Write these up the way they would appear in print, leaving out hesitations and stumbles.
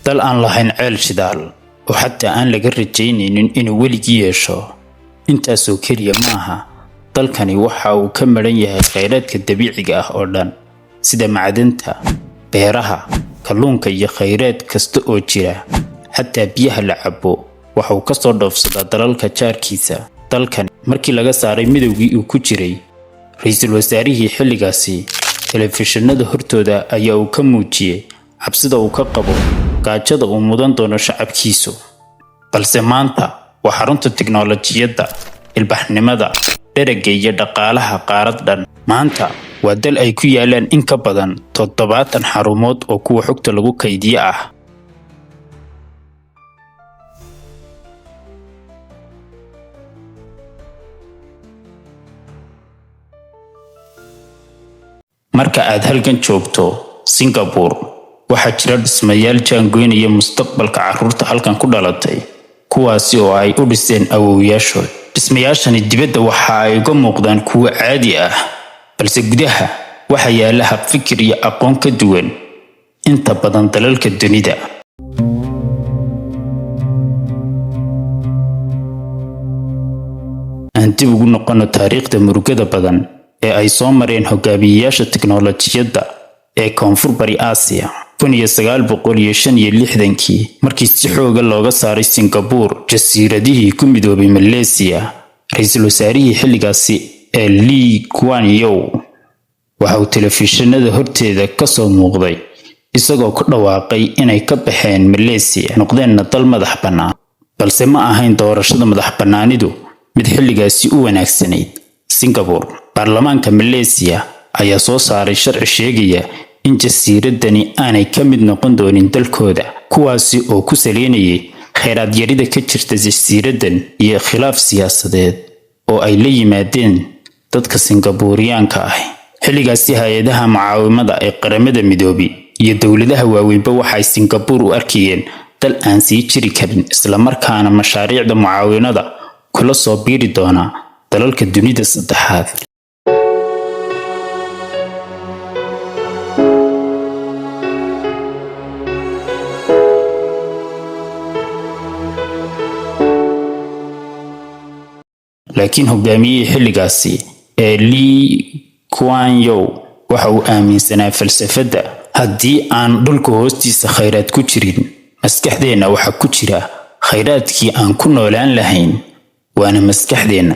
dal aan lahayn ceel shidaal oo xataa aan laga rajaynaynin inuu weligii yeesho. intaasoo keliya maaha, dalkani waxa uu ka maran yahay kheyraadka dabiiciga ah oo dhan, sida macdanta, beeraha, kalluunka iyo kheyraad kasta oo jira. xataa biyaha la cabo waxa uu ka soo dhoofsadaa dalalka jaarkiisa. dalkani markii laga saaray midowgii uu ku jiray, ra'iisul wasaarihii xilligaasi telefishinada hortooda ayaa uu ka muujiyay cabsida uu ka qabo gaajada uu mudan doono shacabkiisu. balse maanta waa xarunta tiknoolajiyadda, ilbaxnimada, dheragga iyo dhaqaalaha qaarad dhan. maanta waa dal ay ku yaalaan in ka badan 70 xarumood oo kuwa xogta lagu kaydiyo ah. marka aad halkan joogto Singapore, waxaa jira dhismayaal jaangoynaya mustaqbalka carruurta halkan ku dhalatay, kuwaasi oo ay u dhiseen awoowayaashood. dhismayaashani dibadda waxa ay uga muuqdaan kuwo caadi ah, balse gudaha waxa yaala hab fikir iyo aqoon ka duwan inta badan dalalka dunida. aan dib ugu noqono taariikhda murugada badan ee ay soo mareen hogaamiyayaasha tiknoolajiyadda ee Koonfur Bari Aasiya. 1965kii markii si xooga looga saaray Singapore jasiiradihii ku midoobay Malaysia, ra'iisul wasaarihii xilligaasi ee Lee Kuan Yew waxa uu telefishinada horteeda ka soo muuqday isagoo ku dhawaaqay inay ka baxeen Malaysia noqdeenna dal madax bannaan. balse ma ahayn doorashada madax bannaanidu mid xilligaasi u wanaagsanayd Singapore. baarlamaanka Malaysia ayaa soo saaray sharci sheegaya in jasiiradani aanay ka mid noqon doonin dalkooda, kuwaasi oo ku saleynayay kheyraad yarida ka jirta jasiiradan iyo khilaaf siyaasadeed oo ay la yimaadeen dadka Singaporeanka ah. xilligaasi hay'adaha mucaawimada ee qaramada midoobay iyo dawladaha waaweynba waxay Singapore u arkayeen dal aan sii jiri karin, isla markaana mashaariicda mucaawinada kula soo biiri doona dalalka dunida saddexaad. laakiin hogaamiyihii xilligaasi ee Lee Kuan Yew waxa uu aaminsanaa falsafada haddii aan dhulka hoostiisa kheyraad ku jirin, maskaxdeena waxa ku jira kheyraadkii aan ku noolaan lahayn, waana maskaxdeena.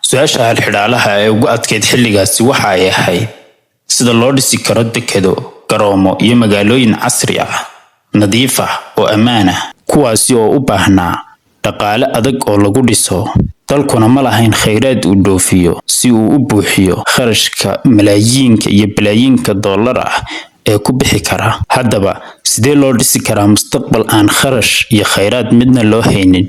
su-aasha halxidhaalaha ee ugu adkeyd xilligaasi waxa ay ahayd sida loo dhisi karo dekedo, garoomo iyo magaalooyin casri ah, nadiif ah oo ammaan ah, kuwaasi oo u baahnaa dhaqaale adag oo lagu dhiso. dalkuna ma lahayn kheyraad uu dhoofiyo si uu u buuxiyo kharashka malaayiinka iyo bilaayiinka dollar ah ee ku bixi kara. haddaba sidee loo dhisi karaa mustaqbal aan kharash iyo kheyraad midna loo haynin?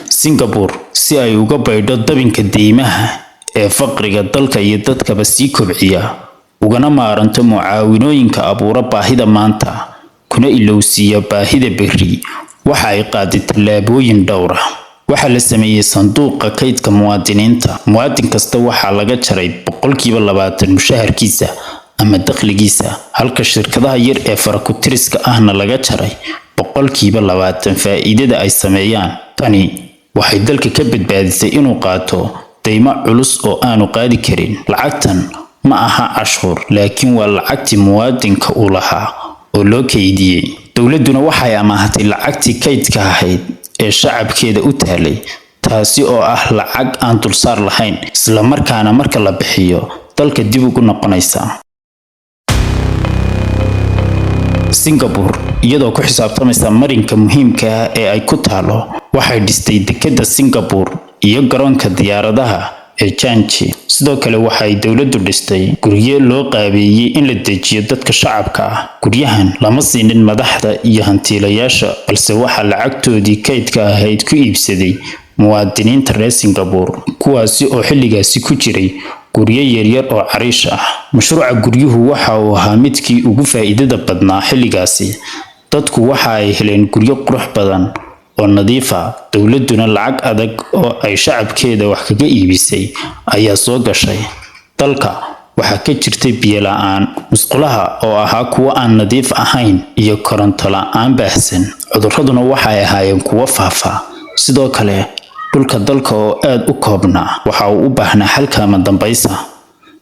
Singapore si ay uga baydho dabinka deymaha ee faqriga dalka iyo dadkaba sii kobciya, ugana maaranto mucaawinooyinka abuura baahida maanta kuna ilowsiiya baahida berri, waxa ay qaaday tallaabooyin dhowr ah. waxaa la sameeyay sanduuqa kaydka muwaadiniinta. muwaadin kasta waxaa laga jaray 20% mushaharkiisa ama dakhligiisa, halka shirkadaha yar ee farakutiriska ahna laga jaray 20% faa'iidada ay sameeyaan. tani waxay dalka ka badbaadisay inuu qaato deymo culus oo aanu qaadi karin. lacagtan ma aha cashuur, laakiin waa lacagtii muwaadinka uu lahaa oo loo kaydiyay. dawladuna waxay amaahatay lacagtii kaydka ahayd ee shacabkeeda u taalay, taasi oo ah lacag aan dulsaar lahayn, isla markaana marka la bixiyo dalka dib ugu noqonaysa. Singapore iyadoo ku xisaabtamaysa marinka muhiimka ah ee ay ku taalo, waxay dhistay dekedda Singapore iyo garoonka diyaaradaha ee Changi. sidoo kale waxay dawladdu dhistay guryo loo qaabeeyay in la dejiyo dadka shacabka ah. guryahan lama siinin madaxda iyo hantiilayaasha, balse waxa lacagtoodii kaydka ahayd ku iibsaday muwaadiniinta reer Singapore, kuwaasi oo xilligaasi ku jiray guryo yaryar oo cariish ah. mashruuca guryuhu waxa uu ahaa midkii ugu faa'iidada badnaa xilligaasi. dadku waxa ay heleen guryo qurux badan oo nadiif ah, dowladuna lacag adag oo ay shacabkeeda wax kaga iibisay ayaa soo gashay. Dalka waxaa ka jirtay biyo la'aan, musqulaha oo ahaa kuwo aan nadiif ahayn, iyo koronto la'aan baahsan. Cuduraduna waxay ahaayeen kuwo faafa. Sidoo kale, dhulka dalka oo aad u koobnaa waxa uu u baahnaa xal kama dambaysa.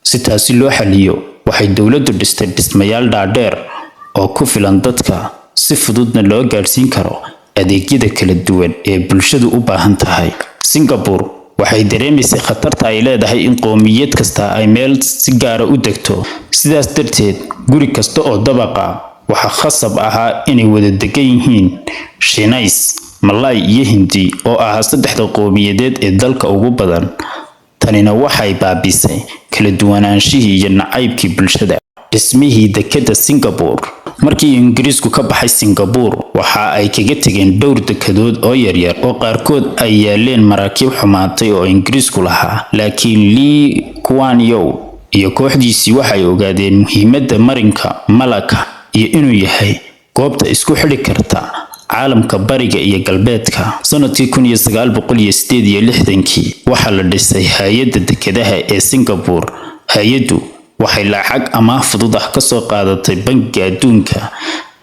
Si taasi loo xaliyo, waxay dowladdu dhistay dhismayaal dhaadheer oo ku filan dadka, si fududna loo gaarsiin karo adeegyada kala duwan ee bulshadu u baahan tahay. Singapore waxay dareemaysay khatarta ay leedahay in qoomiyad kasta ay meel si gaar ah u degto. Sidaas darteed, guri kasta oo dabaqa waxa khasab ahaa inay wada degan yihiin Shiinays, Malay iyo Hindi oo ah saddexda qowmiyadeed ee dalka ugu badan. Tanina waxay baabisay kala duwanaanshihii iyo nacaybkii bulshada. Dhismihii dekedda Singapore. Markii Ingiriisku ka baxay Singapore, waxa ay kaga tageen dhowr dekedood oo yaryar oo qaarkood ay yaaleen maraakiib xumaatay oo Ingiriisku lahaa. Laakiin Lee Kuan Yew iyo kooxdiisii waxay ogaadeen muhiimadda marinka Malacca iyo inuu yahay goobta isku xidhi karta caalamka bariga iyo galbeedka. Sanadkii 1968 waxaa la dhisay hay'adda dekedaha ee Singapore. Hay'addu waxay lacag amaah fudud ah ka soo qaadatay Bangiga Adduunka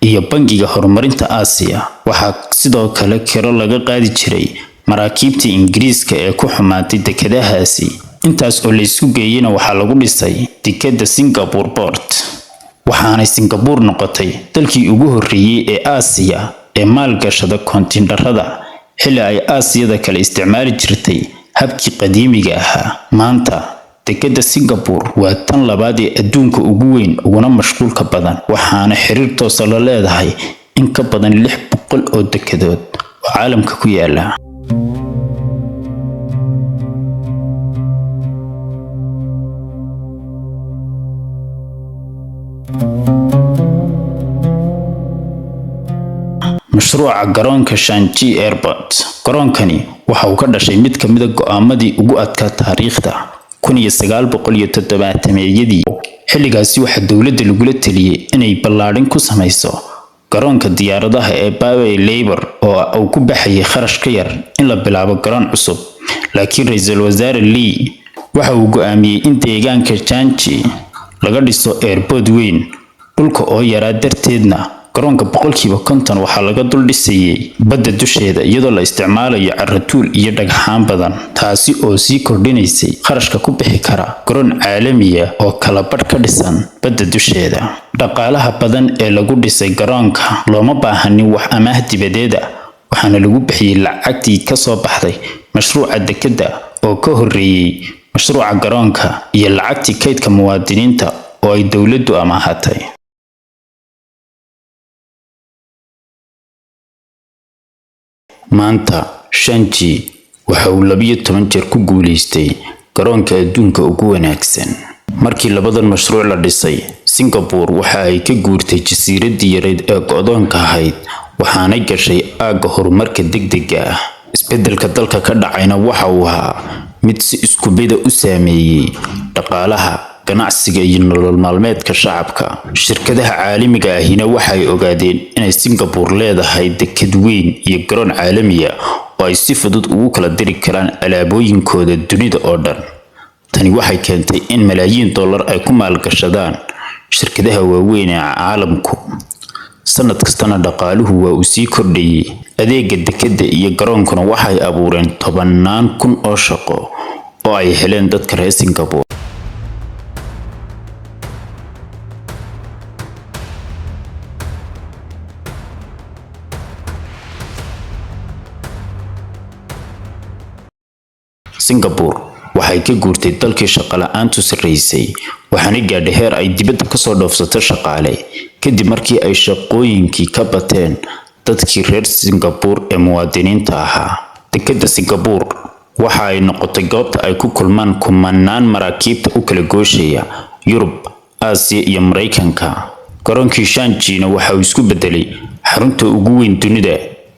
iyo Bangiga Horumarinta Aasiya. Waxaa sidoo kale kiro laga qaadi jiray maraakiibtii Ingiriiska ee ku xumaatay dekedahaasi. Intaas oo la isku geeyayna waxaa lagu dhisay dekedda Singapore Port. waxaanay Singapore noqotay dalkii ugu horreeyay ee Aasiya ee maalgashada kontiinarada xilli ay Aasiyada kale isticmaali jirtay habkii qadiimiga ahaa. Maanta dekedda Singapore waa tan labaad ee adduunka ugu weyn uguna mashquulka badan, waxaana xiriir toos ah la leedahay in ka badan 600 oo dekedood oo caalamka ku yaala. mashruuca garoonka Shanghai Airport. Garoonkani waxa uu ka dhashay mid ka mid ah go'aamadii ugu adkaa taariikhda 1970-yadii. Xilligaasi waxa dawladda lagula taliyay inay ballaadhin ku samayso garoonka diyaaradaha ee Powai Labor oo uu ku baxayay kharash ka yar in la bilaabo garoon cusub. Laakiin ra'iisul wasaare Lee waxa uu go'aamiyay in deegaanka Shanghai laga dhiso airport weyn, dhulka oo yaraa darteedna garoonka 50% waxaa laga dul dhisayay badda dusheeda iyadoo la isticmaalayo carratuul iyo dhagxaan badan, taasi oo sii kordhinaysay kharashka ku bixi kara garoon caalami ah oo kala badh ka dhisan badda dusheeda. Dhaqaalaha badan ee lagu dhisay garoonka looma baahanin wax amaah dibadeed ah, waxaana lagu bixiyay lacagtii ka soo baxday mashruuca dekedda oo ka horreeyay mashruuca garoonka iyo lacagtii kaydka muwaadiniinta oo ay dawladdu amaahatay. Maanta Shanghai waxa uu 12 jeer ku guuleystay garoonka adduunka ugu wanaagsan. Markii labadan mashruuc la dhisay, Singapore waxa ay ka guurtay jasiiradii yareed ee go'doonka ahayd, waxaana gashay aagga horumarka degdegga ah. Isbeddelka dalka ka dhacayna waxa uu ahaa mid si isku mid ah u saameeyay dhaqaalaha, ganacsiga iyo nolol maalmeedka shacabka. Shirkadaha caalamiga ahina waxay ogaadeen inay Singapore leedahay deked weyn iyo garoon caalami ah oo ay si fudud ugu kala diri karaan alaabooyinkooda dunida oo dhan. Tani waxay keentay in malaayiin dollar ay ku maalgashadaan shirkadaha waaweyn ee caalamku. Sanad kastana dhaqaaluhu waa uu sii kordhayay. Adeegga dekedda iyo garoonkuna waxay abuureen 10,000 oo shaqo oo ay heleen dadka reer Singapore. Singapore waxay ka guurtay dalkii shaqo la'aantu sareysay, waxaana gaadhay heer ay dibadda ka soo dhoofsato shaqaale kadib markii ay shaqooyinkii ka bateen dadkii reer Singapore ee muwaadiniinta ahaa. Dekedda Singapore waxa ay noqotay goobta ay ku kulmaan kumanaan maraakiibta u kala gooshaya Yurub, Aasiya iyo Mareykanka. Garoonkii Shanghai waxa uu isku beddelay xarunta ugu weyn dunida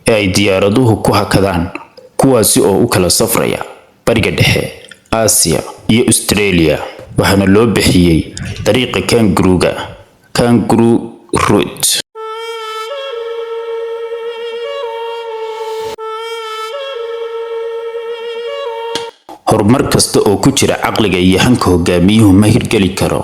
ee ay diyaaraduhu ku hakadaan, kuwaasi oo u kala safraya bariga dhexe, Aasiya iyo Australia. waxaana loo bixiyay dariiqa Kangaroo Route. horumar kasta oo ku jira caqliga iyo hanka hogaamiyuhu ma hirgeli karo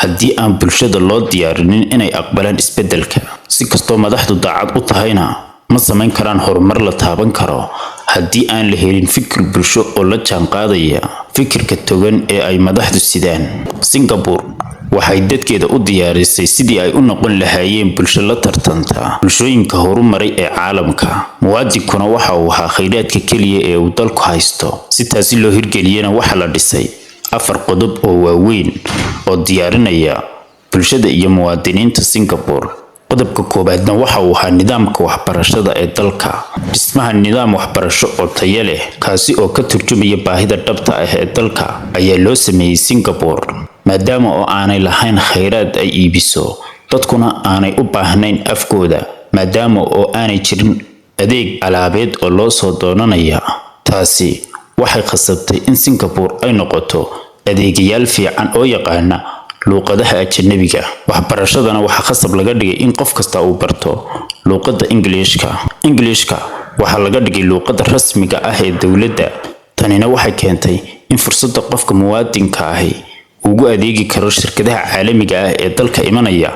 haddii aan bulshada loo diyaarinin inay aqbalaan isbeddelka. Si kastoo madaxdu daacad u tahayna ma samayn karaan horumar la taaban karo haddii aan la helin fikir bulsho oo la jaanqaadaya fikirka togan ee ay madaxdu sidaan. Singapore waxay dadkeeda u diyaarisay sidii ay u noqon lahaayeen bulsho la tartanta bulshooyinka horumaray ee caalamka. muwaadinkuna waxa uu ahaa khayraadka keliya ee uu dalku haysto. si taasi loo hirgeliyana waxa la dhisay 4 qodob oo waaweyn oo diyaarinaya bulshada iyo muwaadiniinta Singapore. qodobka koobaadna waxa uu ahaa nidaamka waxbarashada ee dalka. dhismaha nidaam waxbarasho oo tayo leh kaasi oo ka turjumaya baahida dhabta ah ee dalka ayaa loo sameeyay Singapore, maadaama oo aanay lahayn khayraad ay iibiso, dadkuna aanay u baahnayn afkooda, maadaama oo aanay jirin adeeg alaabeed oo loo soo doonanaya. taasi waxay khasabtay in Singapore ay noqoto adeegayaal fiican oo yaqaana luqadaha ajnabiga. waxbarashadana waxa khasab laga dhigay in qof kasta uu barto luqadda Englishka waxa laga dhigay luqadda rasmiga ah ee dawladda. tanina waxay keentay in fursadda qofka muwaadinka ahi ugu adeegi karo shirkadaha caalamiga ah ee dalka imanaya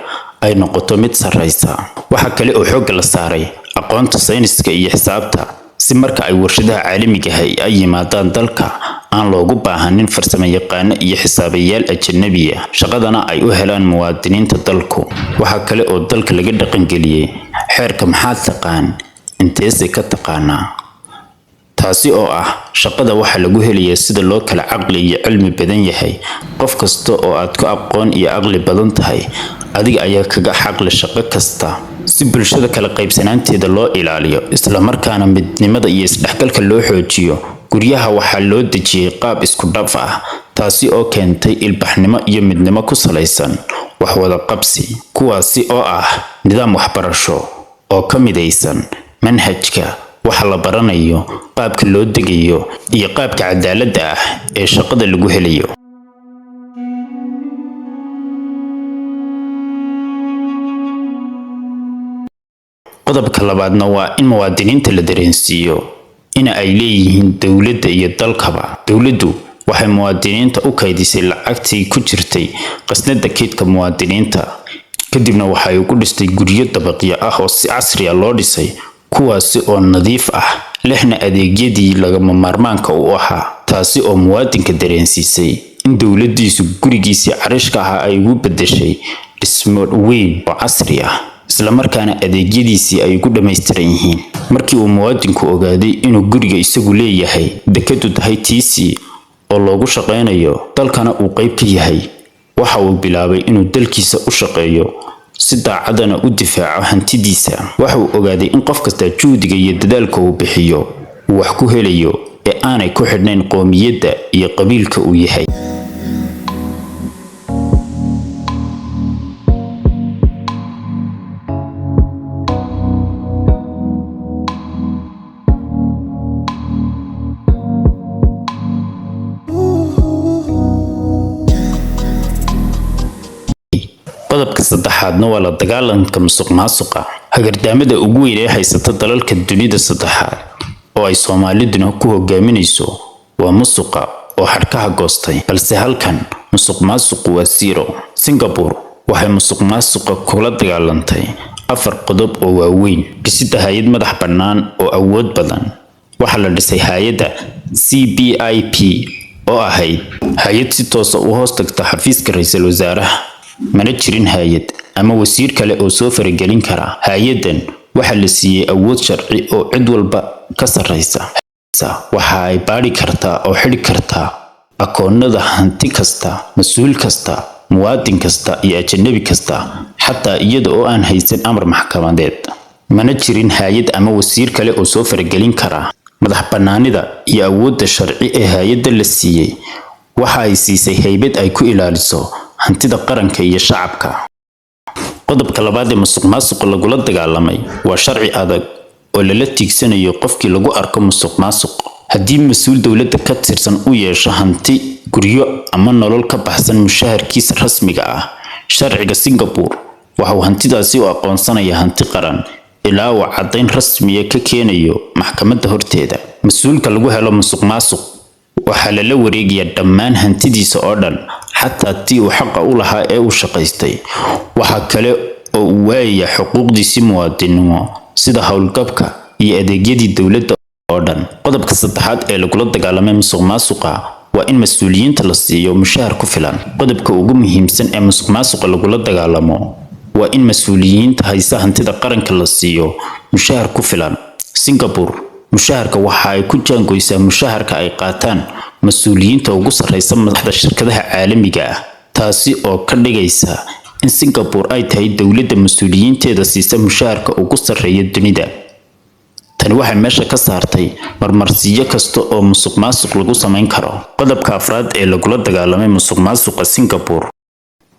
ay noqoto mid sareysa. waxa kale oo xoog la saaray aqoonta sayniska iyo xisaabta si marka ay warshadaha caalamiga ah ay yimaadaan dalka aan loogu baahanin farsamayaqaano iyo xisaabayaal ajnabi ah. shaqadana ay u helaan muwaadiniinta dalku. waxa kale oo dalka laga dhaqan geliyay xeerka maxaad taqaan inteese ka taqaanaa, taasi oo ah shaqada waxa lagu helayaa sida loo kala caqli iyo cilmi badan yahay. qof kasta oo aad ku aqoon iyo aqli badan tahay adiga ayaa kaga xaqli shaqo kasta. si bulshada kala qaybsanaanteeda loo ilaaliyo isla markaana midnimada iyo isdhexgalka loo xoojiyo, guryaha waxaa loo dejiyay qaab isku dhaf ah, taasi oo keentay ilbaxnimo iyo midnimo ku salaysan wax wada qabsi. kuwaasi oo ah nidaam waxbarasho oo ka midaysan manhajka waxa la baranayo, qaabka loo degayo iyo qaabka cadaaladda ah ee shaqada lagu helayo. qodobka labaadna waa in muwaadiniinta la dareensiiyo in ay leeyihiin dawladda iyo dalkaba. dawladdu waxay muwaadiniinta u kaydisay lacagtii ku jirtay qasnada keydka muwaadiniinta, kadibna waxay ugu dhistay guryo dabaqyo ah oo si casri ah loo dhisay, kuwaasi oo nadiif ah, lehna adeegyadii lagama maarmaanka u ahaa. taasi oo muwaadinka dareensiisay in dawladdiisu gurigiisii carishka ahaa ay ugu beddeshay dhismo weyn oo casri ah, isla markaana adeegyadiisii ay ugu dhammaystiran yihiin. markii uu muwaadinku ogaaday inuu guriga isagu leeyahay, dekadu tahay tiisii oo loogu shaqaynayo, dalkana uu qayb ka yahay, waxa uu bilaabay inuu dalkiisa u shaqeeyo si daacadana u difaaco hantidiisa. waxa uu ogaaday in qof kasta juhdiga iyo dadaalka uu bixiyo uu wax ku helayo ee aanay ku xidhnayn qoomiyadda iyo qabiilka uu yahay. qodobka saddexaadna waa la dagaalanka musuqmaasuqa. hagardaamada ugu weyn ee haysata dalalka dunida saddexaad oo ay Soomaaliduna ku hogaaminayso waa musuqa oo xadhkaha goostay, balse halkan musuqmaasuqu waa zero. Singapore waxay musuqmaasuqa kula dagaalantay 4 qodob oo waaweyn. dhisida hay'ad madax bannaan oo awood badan. waxa la dhisay hay'adda CPIP oo ahayd hay'ad si toos ah u hoos tagta xafiiska ra'iisul wasaaraha, mana jirin hay'ad ama wasiir kale oo soo faragelin kara. hay'adan waxa la siiyay awood sharci oo cid walba ka sareysa. waxa ay baari kartaa oo xidhi kartaa akoonnada hanti kasta, mas'uul kasta, muwaadin kasta iyo ajnabi kasta, xataa iyada oo aan haysan amar maxkamadeed. mana jirin hay'ad ama wasiir kale oo soo faragelin kara. madax bannaanida iyo awoodda sharci ee hay'adda la siiyay waxa ay siisay haybad ay ku ilaaliso hantida qaranka iyo shacabka. qodobka labaad ee musuqmaasuqa lagula dagaalamay waa sharci adag oo lala tiigsanayo qofkii lagu arko musuqmaasuq. haddii mas'uul dawladda ka tirsan u yeesho hanti, guryo ama nolol ka baxsan mushaharkiisa rasmiga ah, sharciga Singapore waxa uu hantidaasi u aqoonsanaya hanti qaran ilaa uu caddayn rasmiya ka keenayo maxkamadda horteeda. mas'uulka lagu helo musuqmaasuq waxaa lala wareegayaa dhammaan hantidiisa oo dhan xataa tii uu xaqa u lahaa ee uu shaqaystay. waxa kale oo uu waayayaa xuquuqdiisii muwaadinimo sida howlgabka iyo adeegyadii dowladda oo dhan. qodobka saddexaad ee lagula dagaalamay musuqmaasuqa waa in mas'uuliyiinta la siiyo mushahar ku filan. qodobka ugu muhiimsan ee musuqmaasuqa lagula dagaalamo waa in mas'uuliyiinta haysta hantida qaranka la siiyo mushahar ku filan. Singapore mushaharka waxa ay ku jaangoysaa mushaharka ay qaataan mas'uuliyiinta ugu sarreysa madaxda shirkadaha caalamiga ah, taasi oo ka dhigaysa in Singapore ay tahay dowladda mas'uuliyiinteeda siisa mushaharka ugu sarreeya dunida. tani waxay meesha ka saartay marmarsiyo kasta oo musuqmaasuq lagu samayn karo. qodobka afraad ee lagula dagaalamay musuqmaasuqa Singapore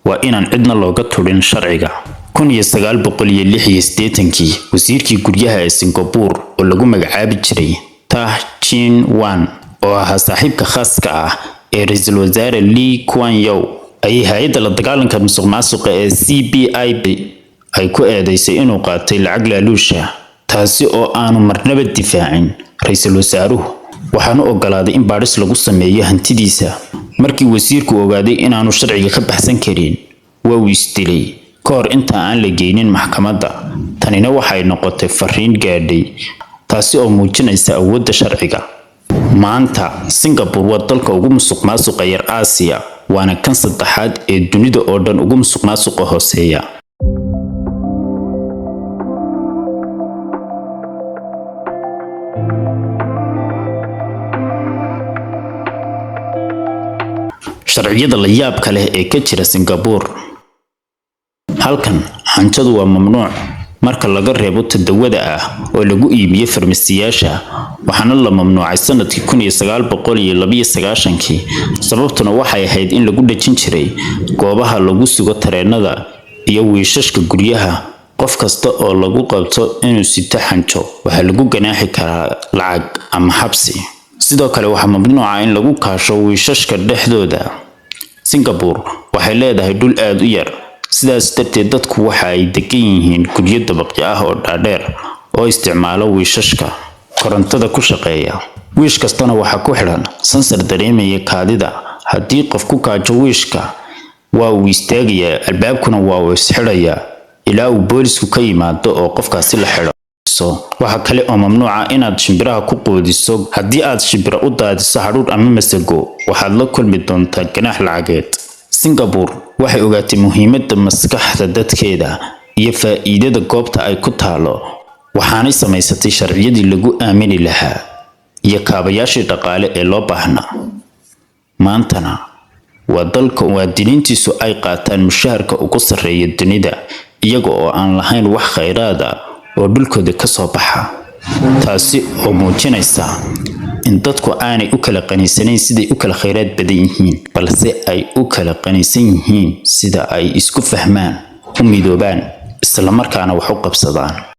waa inaan cidna looga turin sharciga. 1986 wasiirkii guryaha ee Singapore oo lagu magacaabi jiray Tah Chin Wan oo ahaa saaxiibka khaaska ah ee ra'iisul wasaare Lee Kuan Yew ay hay'adda la dagaalanka musuqmaasuqa ee CBIB ay ku eedeysay inuu qaatay lacag laaluusha, taasi oo aanu marnaba difaacin ra'iisul wasaaruhu. waxaanu ogolaaday in baadhis lagu sameeyo hantidiisa. markii wasiirku ogaaday inaanu sharciga ka baxsan karin, waa uu isdilay ka hor inta aan la geynin maxkamadda. tanina waxay noqotay fariin gaadhay taasi oo muujinaysa awoodda sharciga. maanta Singapore waa dalka ugu musuqmaasuqa yar Aasiya, waana kan saddexaad ee dunida oo dhan ugu musuqmaasuqa hooseeya. sharciyada la yaabka leh ee ka jira Singapore. halkan xanjadu waa mamnuuc marka laga reebo tadawada ah oo lagu iibiyo farmasiyaasha, waxaana la mamnuucay sanadkii 1992. sababtuna waxay ahayd in lagu dhajin jiray goobaha lagu sugo tareenada iyo wiishashka guryaha. qof kasta oo lagu qabto inuu sito xanjo waxaa lagu ganaaxi karaa lacag ama xabsi. sidoo kale waxaa mamnuuca in lagu kaasho wiishashka dhexdooda. Singapore waxay leedahay dhul aad u yar, sidaas darteed dadku waxa ay degan yihiin guryo dabaqyo ah oo dhaadheer oo isticmaala wiishashka korontada ku shaqeeya. wiish kastana waxa ku xidhan sensor dareemaya kaadida. haddii qof ku kaajo wiishka, waa uu istaagayaa, albaabkuna waa uu isxidhayaa ilaa uu boolisku ka yimaado oo qofkaasi la xidho. waxa kale oo mamnuuca inaad shimbiraha ku quudiso. haddii aad shimbira u daadiso hadhuudh ama masago, waxaad la kulmi doontaa ganaax lacageed. Singapore waxay ogaatay muhiimadda maskaxda dadkeeda iyo faa'iidada goobta ay ku taalo, waxaanay samaysatay sharciyadii lagu aamini lahaa iyo kaabayaashii dhaqaale ee loo baahnaa. maantana waa dalka muwaadiniintiisu ay qaataan mushaharka ugu sarreeya dunida iyaga oo aan lahayn wax khayraad ah oo dhulkooda ka soo baxa. taasi oo muujinaysa in dadku aanay u kala qaniisanayn siday u kala khayraad badan yihiin, balse ay u kala qaniisan yihiin sida ay isku fahmaan, u midoobaan, isla markaana wax u qabsadaan.